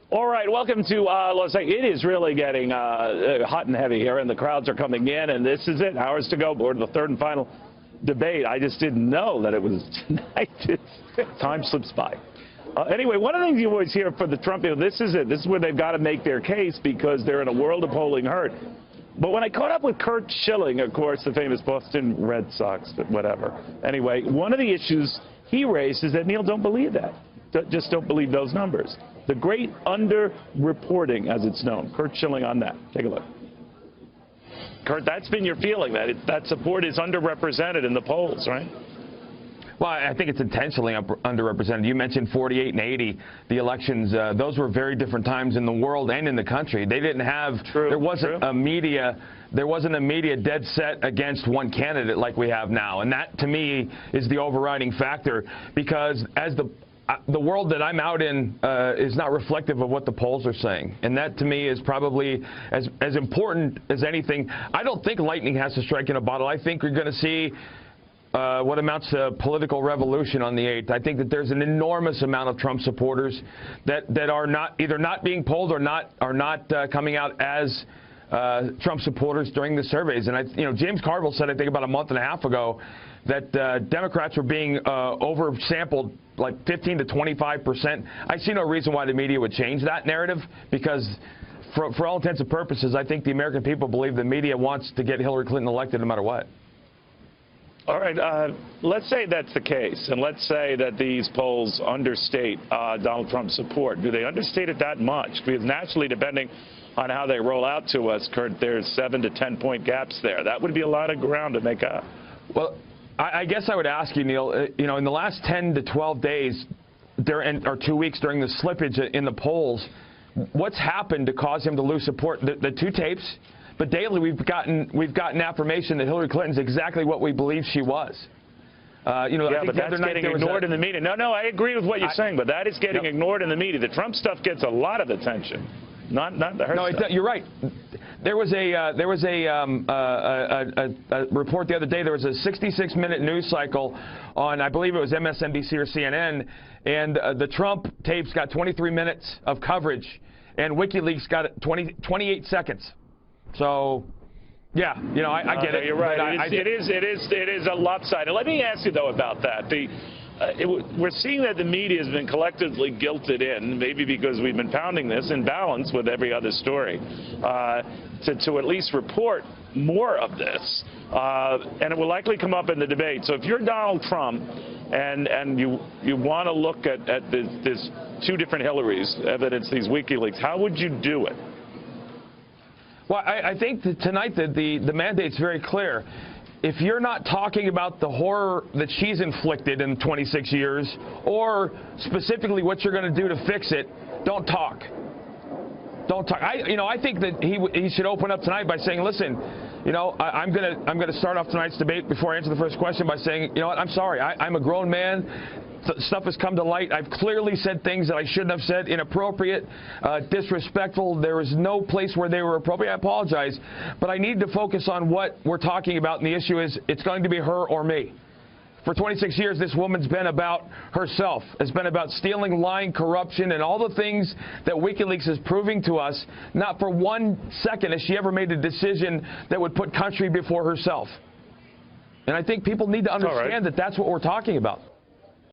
All right, welcome to Los Angeles. It is really getting hot and heavy here, and the crowds are coming in, and this is it. Hours to go. We're in the third and final debate. I just didn't know that it was tonight. Time slips by. Anyway, one of the things you always hear for the Trump people, this is it. This is where they've got to make their case because they're in a world of polling hurt. But when I caught up with Curt Schilling, of course, the famous Boston Red Sox, but whatever. Anyway, one of the issues he raised is that, Neil, don't believe that. Just don't believe those numbers. The great underreporting, as it's known. Curt Schilling on that. Take a look. Curt, that's been your feeling, that support is underrepresented in the polls, right? Well, I think it's intentionally underrepresented. You mentioned 48 and 80, the elections. Those were very different times in the world and in the country. They didn't have. There wasn't a media dead set against one candidate like we have now, and that to me is the overriding factor. Because as the world that I'm out in is not reflective of what the polls are saying. And that, to me, is probably as important as anything. I don't think lightning has to strike in a bottle. I think you're going to see what amounts to political revolution on the 8th. I think that there's an enormous amount of Trump supporters that are either not being polled or not coming out as Trump supporters during the surveys. And James Carville said, I think about a month and a half ago, that Democrats were being oversampled like 15 to 25%. I see no reason why the media would change that narrative, because for all intents and purposes, I think the American people believe the media wants to get Hillary Clinton elected no matter what. All right, let's say that's the case, and let's say that these polls understate Donald Trump's support. Do they understate it that much? Because naturally, depending on how they roll out to us, Curt, there's 7 to 10 point gaps there. That would be a lot of ground to make up. Well, I guess I would ask you, Neil, in the last 10 to 12 days, or 2 weeks during the slippage in the polls, what's happened to cause him to lose support? The two tapes. But daily, we've gotten affirmation that Hillary Clinton's exactly what we believe she was. I think but that's getting ignored in the media. No, I agree with what you're saying, but that is getting ignored in the media. The Trump stuff gets a lot of attention, not the her stuff. You're right. There was a report the other day. There was a 66-minute news cycle on, I believe it was MSNBC or CNN, and the Trump tapes got 23 minutes of coverage, and WikiLeaks got 28 seconds. So, yeah, I get it. You're right. It is a lopsided. Let me ask you, though, about that. We're seeing that the media has been collectively guilted in, maybe because we've been pounding this in balance with every other story, to at least report more of this. And it will likely come up in the debate. So if you're Donald Trump and you want to look at this two different Hillarys, evidence these WikiLeaks, how would you do it? Well, I think that tonight the mandate's very clear. If you're not talking about the horror that she's inflicted in 26 years, or specifically what you're going to do to fix it, don't talk. Don't talk. I think that he should open up tonight by saying, listen, I'm gonna start off tonight's debate before I answer the first question by saying, you know what, I'm sorry. I'm a grown man. Stuff has come to light. I've clearly said things that I shouldn't have said, inappropriate, disrespectful. There is no place where they were appropriate. I apologize. But I need to focus on what we're talking about, and the issue is it's going to be her or me. For 26 years, this woman's been about herself. It's been about stealing, lying, corruption, and all the things that WikiLeaks is proving to us. Not for 1 second has she ever made a decision that would put country before herself. And I think people need to understand that that's what we're talking about.